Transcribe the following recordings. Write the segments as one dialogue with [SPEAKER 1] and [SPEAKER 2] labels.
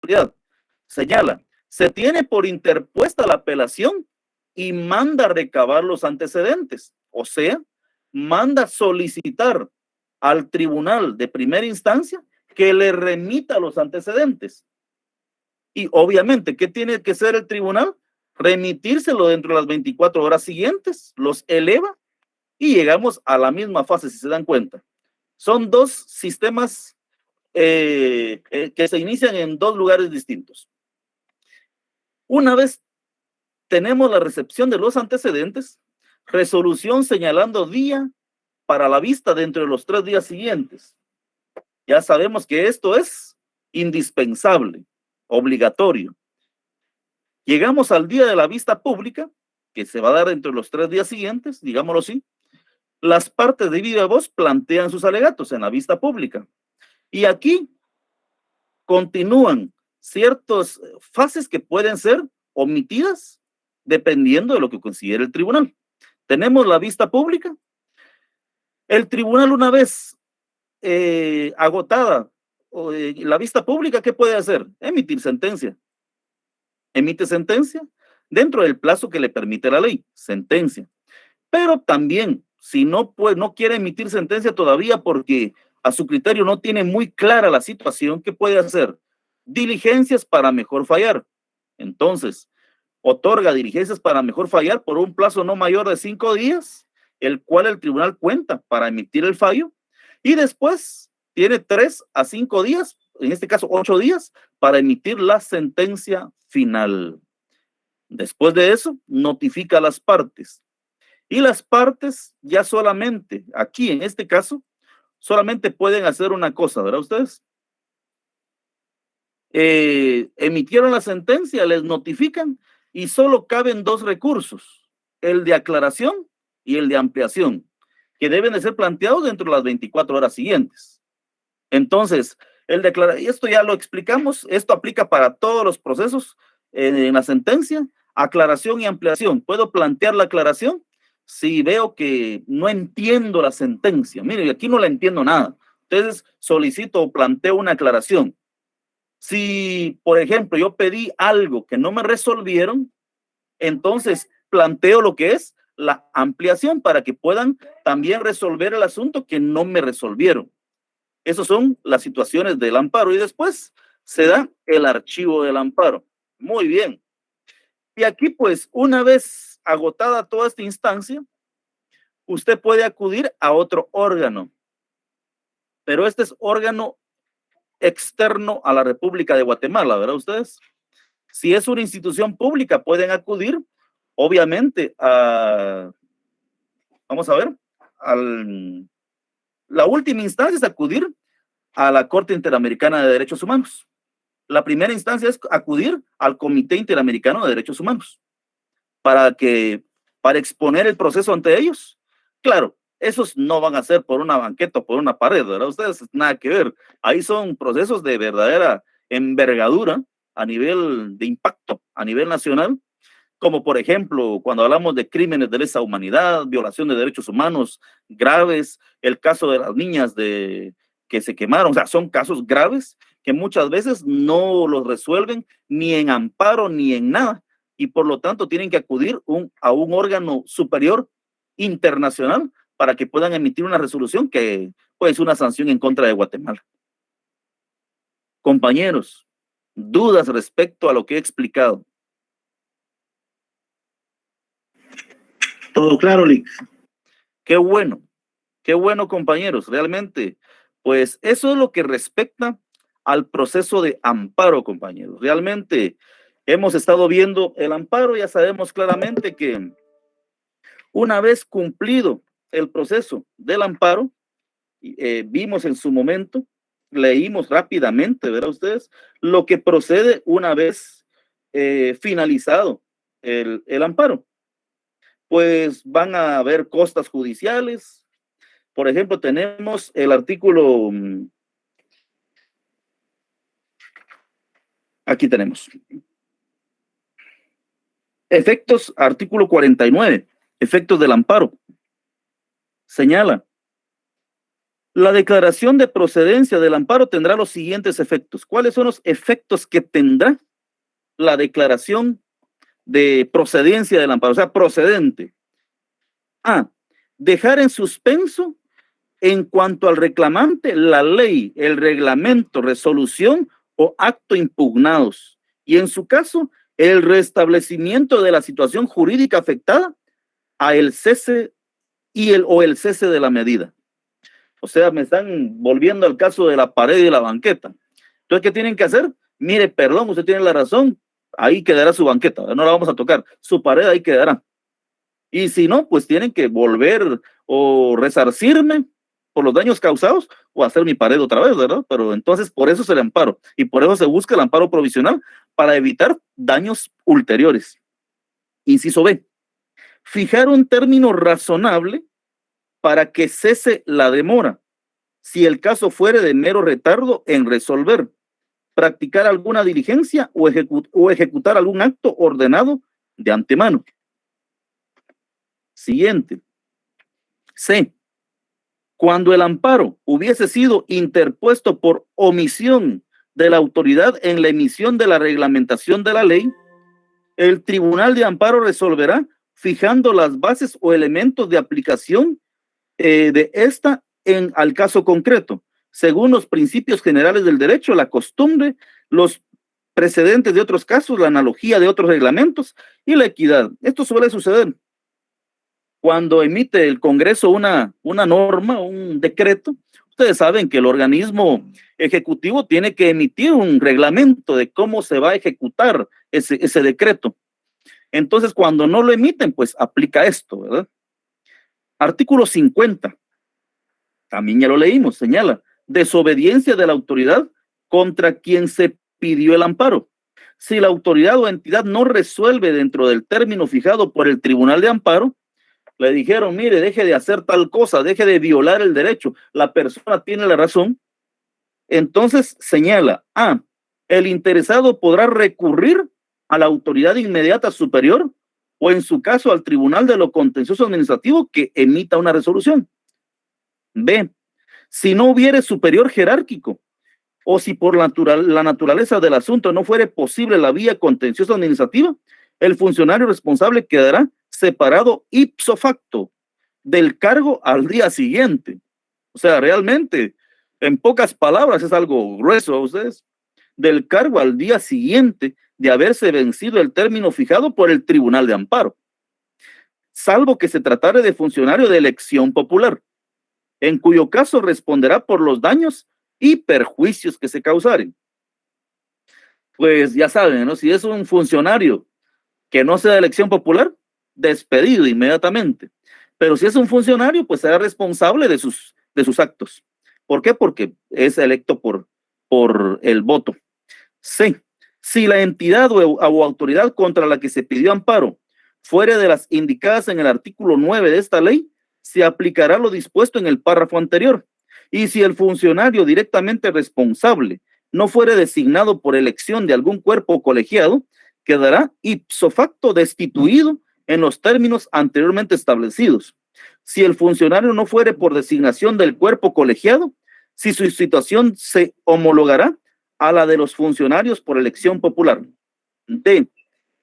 [SPEAKER 1] responsabilidad. Señala, se tiene por interpuesta la apelación y manda recabar los antecedentes. O sea, manda solicitar al tribunal de primera instancia que le remita los antecedentes. Y obviamente, ¿qué tiene que hacer el tribunal? Remitírselo dentro de las 24 horas siguientes, los eleva y llegamos a la misma fase, si se dan cuenta. Son dos sistemas que se inician en dos lugares distintos. Una vez tenemos la recepción de los antecedentes, resolución señalando día para la vista dentro de los 3 días siguientes. Ya sabemos que esto es indispensable, obligatorio. Llegamos al día de la vista pública, que se va a dar entre los 3 días siguientes, digámoslo así. Las partes de viva voz plantean sus alegatos en la vista pública. Y aquí continúan ciertas fases que pueden ser omitidas dependiendo de lo que considere el tribunal. Tenemos la vista pública. El tribunal, una vez agotada la vista pública, ¿qué puede hacer? Emitir sentencia. Emite sentencia dentro del plazo que le permite la ley, sentencia. Pero también, si no quiere emitir sentencia todavía porque a su criterio no tiene muy clara la situación, ¿qué puede hacer? Diligencias para mejor fallar. Entonces, otorga diligencias para mejor fallar por un plazo no mayor de 5 días, el cual el tribunal cuenta para emitir el fallo, y después tiene 3 a 5 días, en este caso 8 días, para emitir la sentencia final. Después de eso, notifica a las partes. Y las partes ya solamente, aquí en este caso, solamente pueden hacer una cosa, ¿verdad ustedes? Emitieron la sentencia, les notifican y solo caben 2 recursos, el de aclaración y el de ampliación, que deben de ser planteados dentro de las 24 horas siguientes. Entonces, el de aclaración, y esto ya lo explicamos, esto aplica para todos los procesos en la sentencia, aclaración y ampliación. ¿Puedo plantear la aclaración? Si veo que no entiendo la sentencia, mire, aquí no la entiendo nada, entonces solicito o planteo una aclaración. Si, por ejemplo, yo pedí algo que no me resolvieron, entonces planteo lo que es la ampliación para que puedan también resolver el asunto que no me resolvieron. Esas son las situaciones del amparo y después se da el archivo del amparo. Muy bien. Y aquí, pues, una vez agotada toda esta instancia, usted puede acudir a otro órgano, pero este es órgano externo a la República de Guatemala, ¿verdad ustedes? Si es una institución pública, pueden acudir, obviamente, vamos a ver, la última instancia es acudir a la Corte Interamericana de Derechos Humanos. La primera instancia es acudir al Comité Interamericano de Derechos Humanos para exponer el proceso ante ellos. Claro, esos no van a ser por una banqueta o por una pared, ¿verdad? Ustedes nada que ver. Ahí son procesos de verdadera envergadura a nivel de impacto, a nivel nacional, como por ejemplo, cuando hablamos de crímenes de lesa humanidad, violación de derechos humanos graves, el caso de las niñas que se quemaron, o sea, son casos graves que muchas veces no los resuelven ni en amparo ni en nada, y por lo tanto tienen que acudir a un órgano superior internacional para que puedan emitir una resolución que pues una sanción en contra de Guatemala. Compañeros, dudas respecto a lo que he explicado.
[SPEAKER 2] Todo claro, Lick.
[SPEAKER 1] Qué bueno, compañeros, realmente, pues eso es lo que respecta al proceso de amparo, compañeros. Realmente hemos estado viendo el amparo, ya sabemos claramente que una vez cumplido el proceso del amparo, vimos en su momento, leímos rápidamente, ¿verdad ustedes? Lo que procede una vez finalizado el amparo. Pues van a haber costas judiciales. Por ejemplo, tenemos el artículo, aquí tenemos, efectos, artículo 49, efectos del amparo. Señala, La declaración de procedencia del amparo tendrá los siguientes efectos. ¿Cuáles son los efectos que tendrá la declaración de procedencia del amparo? O sea, procedente. A. Dejar en suspenso en cuanto al reclamante la ley, el reglamento, resolución o acto impugnados. Y en su caso, el restablecimiento de la situación jurídica afectada a el cese o el cese de la medida. O sea, me están volviendo al caso de la pared y la banqueta. Entonces, ¿qué tienen que hacer? Mire, perdón, usted tiene la razón, ahí quedará su banqueta, no la vamos a tocar, su pared ahí quedará. Y si no, pues tienen que volver o resarcirme por los daños causados o hacer mi pared otra vez, ¿verdad? Pero entonces por eso es el amparo y por eso se busca el amparo provisional para evitar daños ulteriores. Inciso B. Fijar un término razonable para que cese la demora, si el caso fuere de mero retardo en resolver, practicar alguna diligencia o ejecutar algún acto ordenado de antemano. Siguiente. C. Cuando el amparo hubiese sido interpuesto por omisión de la autoridad en la emisión de la reglamentación de la ley, el Tribunal de Amparo resolverá fijando las bases o elementos de aplicación de esta al caso concreto, según los principios generales del derecho, la costumbre, los precedentes de otros casos, la analogía de otros reglamentos y la equidad. Esto suele suceder cuando emite el Congreso una norma, un decreto. Ustedes saben que el organismo ejecutivo tiene que emitir un reglamento de cómo se va a ejecutar ese decreto. Entonces, cuando no lo emiten, pues aplica esto, ¿verdad? Artículo 50, también ya lo leímos, señala, desobediencia de la autoridad contra quien se pidió el amparo. Si la autoridad o entidad no resuelve dentro del término fijado por el Tribunal de Amparo, le dijeron, mire, deje de hacer tal cosa, deje de violar el derecho, la persona tiene la razón, entonces señala, A, el interesado podrá recurrir a la autoridad inmediata superior o en su caso al Tribunal de lo Contencioso Administrativo que emita una resolución. B, si no hubiere superior jerárquico o si por la naturaleza del asunto no fuere posible la vía contenciosa administrativa, el funcionario responsable quedará separado ipso facto del cargo al día siguiente. O sea, realmente, en pocas palabras, es algo grueso a ustedes, del cargo al día siguiente de haberse vencido el término fijado por el Tribunal de Amparo, salvo que se tratare de funcionario de elección popular, en cuyo caso responderá por los daños y perjuicios que se causaren. Pues ya saben, ¿no? Si es un funcionario que no sea de elección popular, despedido inmediatamente. Pero si es un funcionario, pues será responsable de sus actos. ¿Por qué? Porque es electo por el voto. C. Si la entidad o autoridad contra la que se pidió amparo fuere de las indicadas en el artículo 9 de esta ley, se aplicará lo dispuesto en el párrafo anterior. Y si el funcionario directamente responsable no fuere designado por elección de algún cuerpo colegiado, quedará ipso facto destituido en los términos anteriormente establecidos. Si el funcionario no fuere por designación del cuerpo colegiado, si su situación se homologará a la de los funcionarios por elección popular. D.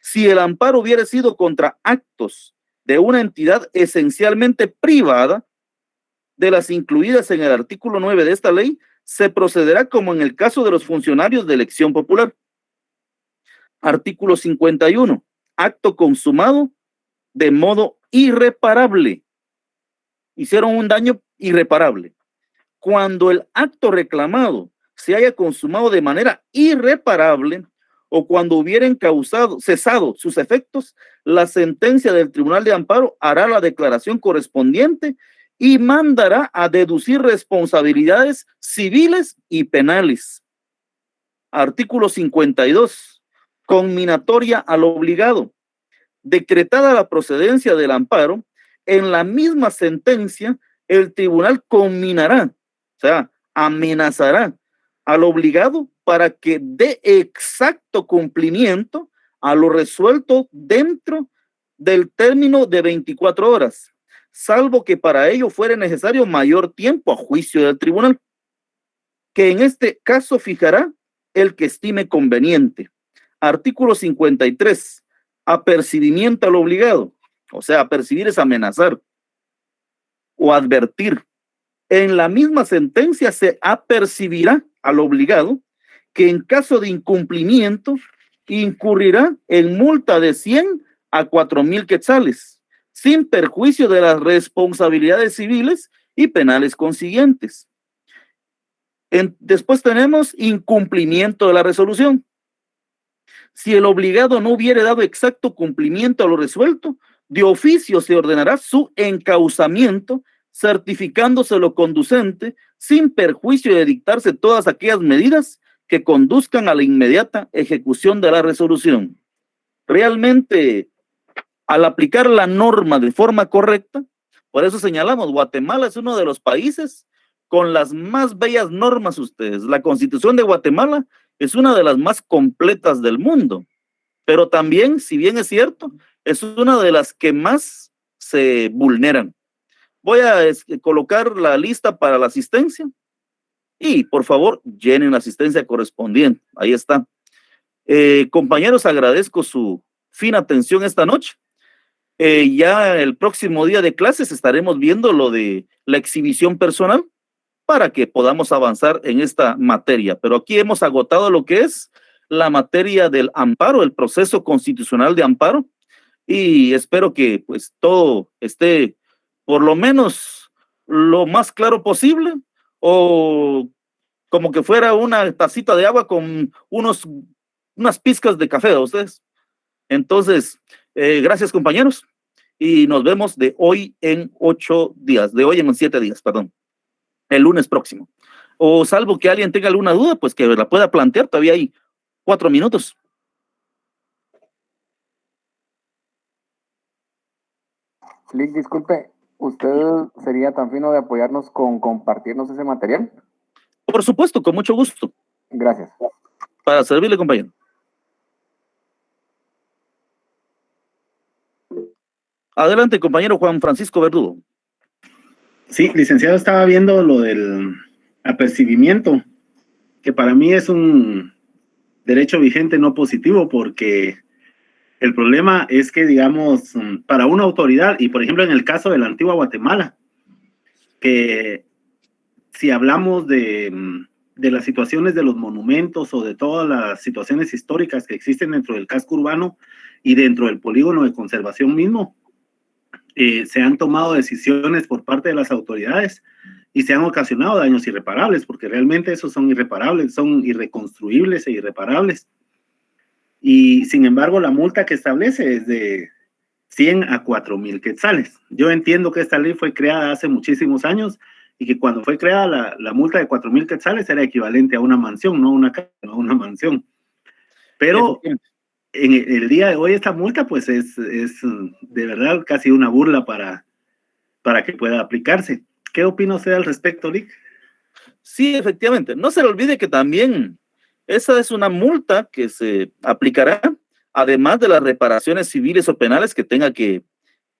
[SPEAKER 1] Si el amparo hubiera sido contra actos de una entidad esencialmente privada de las incluidas en el artículo 9 de esta ley, se procederá como en el caso de los funcionarios de elección popular. Artículo 51. Acto consumado de modo irreparable. Hicieron un daño irreparable. Cuando el acto reclamado se haya consumado de manera irreparable o cuando hubieran cesado sus efectos, la sentencia del Tribunal de Amparo hará la declaración correspondiente y mandará a deducir responsabilidades civiles y penales. Artículo 52. Conminatoria al obligado. Decretada la procedencia del amparo, en la misma sentencia el tribunal conminará, o sea, amenazará al obligado para que dé exacto cumplimiento a lo resuelto dentro del término de 24 horas, salvo que para ello fuere necesario mayor tiempo a juicio del tribunal, que en este caso fijará el que estime conveniente. Artículo 53. Apercibimiento al obligado. O sea, apercibir es amenazar o advertir. En la misma sentencia se apercibirá al obligado que en caso de incumplimiento incurrirá en multa de 100 a 4,000 quetzales, sin perjuicio de las responsabilidades civiles y penales consiguientes. Después tenemos incumplimiento de la resolución. Si el obligado no hubiere dado exacto cumplimiento a lo resuelto, de oficio se ordenará su encauzamiento, certificándose lo conducente, sin perjuicio de dictarse todas aquellas medidas que conduzcan a la inmediata ejecución de la resolución. Realmente, al aplicar la norma de forma correcta, por eso señalamos, Guatemala es uno de los países con las más bellas normas ustedes. La Constitución de Guatemala es una de las más completas del mundo, pero también, si bien es cierto, es una de las que más se vulneran. Voy a colocar la lista para la asistencia y por favor llenen la asistencia correspondiente. Ahí está. Compañeros, agradezco su fina atención esta noche. Ya el próximo día de clases estaremos viendo lo de la exhibición personal para que podamos avanzar en esta materia. Pero aquí hemos agotado lo que es la materia del amparo, el proceso constitucional de amparo, y espero que pues todo esté por lo menos lo más claro posible, o como que fuera una tacita de agua con unas pizcas de café a ustedes. Entonces, gracias compañeros, y nos vemos de hoy en 8 días, de hoy en 7 días, perdón, el lunes próximo. O salvo que alguien tenga alguna duda, pues que la pueda plantear, todavía hay 4 minutos.
[SPEAKER 2] Lick, disculpe, ¿usted sería tan fino de apoyarnos con compartirnos ese material?
[SPEAKER 1] Por supuesto, con mucho gusto.
[SPEAKER 2] Gracias.
[SPEAKER 1] Para servirle, compañero. Adelante, compañero Juan Francisco Verdugo.
[SPEAKER 3] Sí, licenciado, estaba viendo lo del apercibimiento, que para mí es un derecho vigente no positivo, porque el problema es que, digamos, para una autoridad, y por ejemplo en el caso de la antigua Guatemala, que si hablamos de las situaciones de los monumentos o de todas las situaciones históricas que existen dentro del casco urbano y dentro del polígono de conservación mismo, se han tomado decisiones por parte de las autoridades y se han ocasionado daños irreparables, porque realmente esos son irreparables, son irreconstruibles e irreparables. Y sin embargo, la multa que establece es de 100 a 4,000 quetzales. Yo entiendo que esta ley fue creada hace muchísimos años y que cuando fue creada la multa de 4,000 quetzales era equivalente a una mansión, no una casa, no una mansión. Pero en el día de hoy esta multa pues es de verdad casi una burla para que pueda aplicarse. ¿Qué opina usted al respecto, Lick?
[SPEAKER 1] Sí, efectivamente. No se le olvide que también esa es una multa que se aplicará, además de las reparaciones civiles o penales que tenga que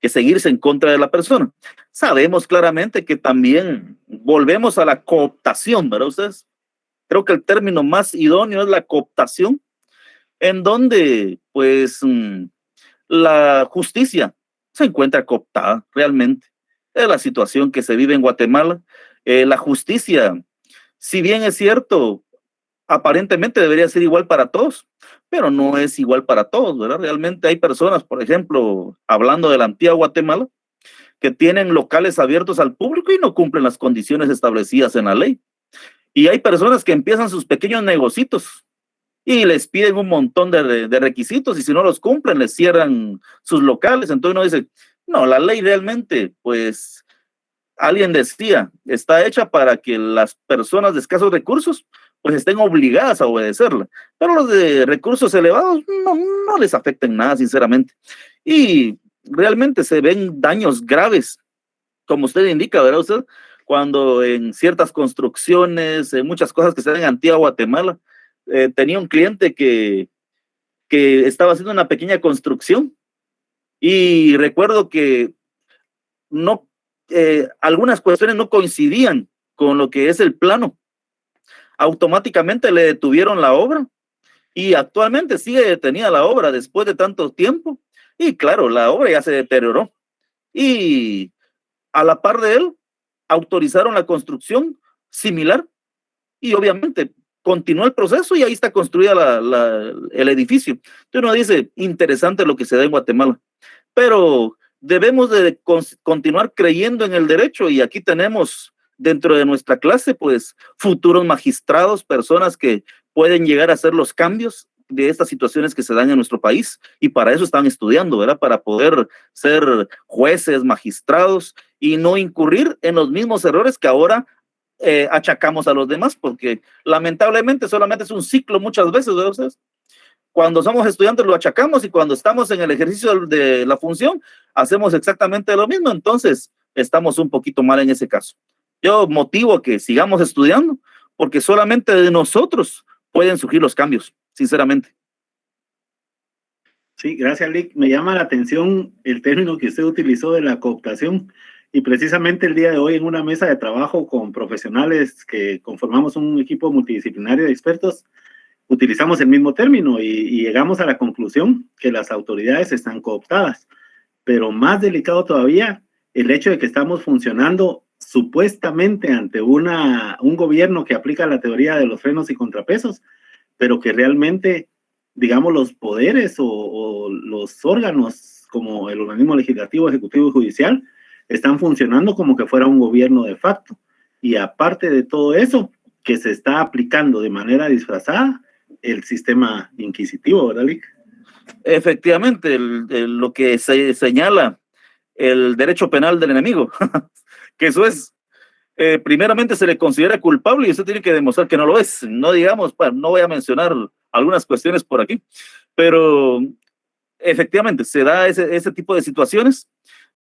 [SPEAKER 1] seguirse en contra de la persona. Sabemos claramente que también volvemos a la cooptación, ¿verdad ustedes? Creo que el término más idóneo es la cooptación, en donde pues la justicia se encuentra cooptada realmente. Es la situación que se vive en Guatemala. La justicia, si bien es cierto, aparentemente debería ser igual para todos, pero no es igual para todos, ¿verdad? Realmente hay personas, por ejemplo, hablando de la antigua Guatemala, que tienen locales abiertos al público y no cumplen las condiciones establecidas en la ley. Y hay personas que empiezan sus pequeños negocios y les piden un montón de requisitos, y si no los cumplen, les cierran sus locales. Entonces uno dice, no, la ley realmente, pues, alguien decía, está hecha para que las personas de escasos recursos pues estén obligadas a obedecerla, pero los de recursos elevados no les afecten nada, sinceramente. Y realmente se ven daños graves, como usted indica, ¿verdad usted? Cuando en ciertas construcciones, en muchas cosas que se dan en Antigua Guatemala, tenía un cliente que estaba haciendo una pequeña construcción, y recuerdo que no, algunas cuestiones no coincidían con lo que es el plano. Automáticamente le detuvieron la obra y actualmente sigue detenida la obra después de tanto tiempo. Y claro, la obra ya se deterioró. Y a la par de él, autorizaron la construcción similar y obviamente continuó el proceso y ahí está construida el edificio. Entonces uno dice, interesante lo que se da en Guatemala, pero debemos de continuar creyendo en el derecho y aquí tenemos dentro de nuestra clase pues futuros magistrados, personas que pueden llegar a hacer los cambios de estas situaciones que se dan en nuestro país y para eso están estudiando, ¿verdad? Para poder ser jueces, magistrados y no incurrir en los mismos errores que ahora achacamos a los demás, porque lamentablemente solamente es un ciclo muchas veces, ¿verdad ustedes? Cuando somos estudiantes lo achacamos y cuando estamos en el ejercicio de la función hacemos exactamente lo mismo, entonces estamos un poquito mal en ese caso. Yo motivo a que sigamos estudiando porque solamente de nosotros pueden surgir los cambios, sinceramente.
[SPEAKER 3] Sí, gracias, Lick. Me llama la atención el término que usted utilizó de la cooptación y precisamente el día de hoy en una mesa de trabajo con profesionales que conformamos un equipo multidisciplinario de expertos, utilizamos el mismo término y llegamos a la conclusión que las autoridades están cooptadas. Pero más delicado todavía, el hecho de que estamos funcionando supuestamente ante un gobierno que aplica la teoría de los frenos y contrapesos, pero que realmente, digamos, los poderes o los órganos como el organismo legislativo, ejecutivo y judicial están funcionando como que fuera un gobierno de facto. Y aparte de todo eso, que se está aplicando de manera disfrazada el sistema inquisitivo, ¿verdad, Lick?
[SPEAKER 1] Efectivamente, lo que se señala el derecho penal del enemigo, que eso es, primeramente se le considera culpable y usted tiene que demostrar que no lo es. No digamos, no voy a mencionar algunas cuestiones por aquí, pero efectivamente se da ese tipo de situaciones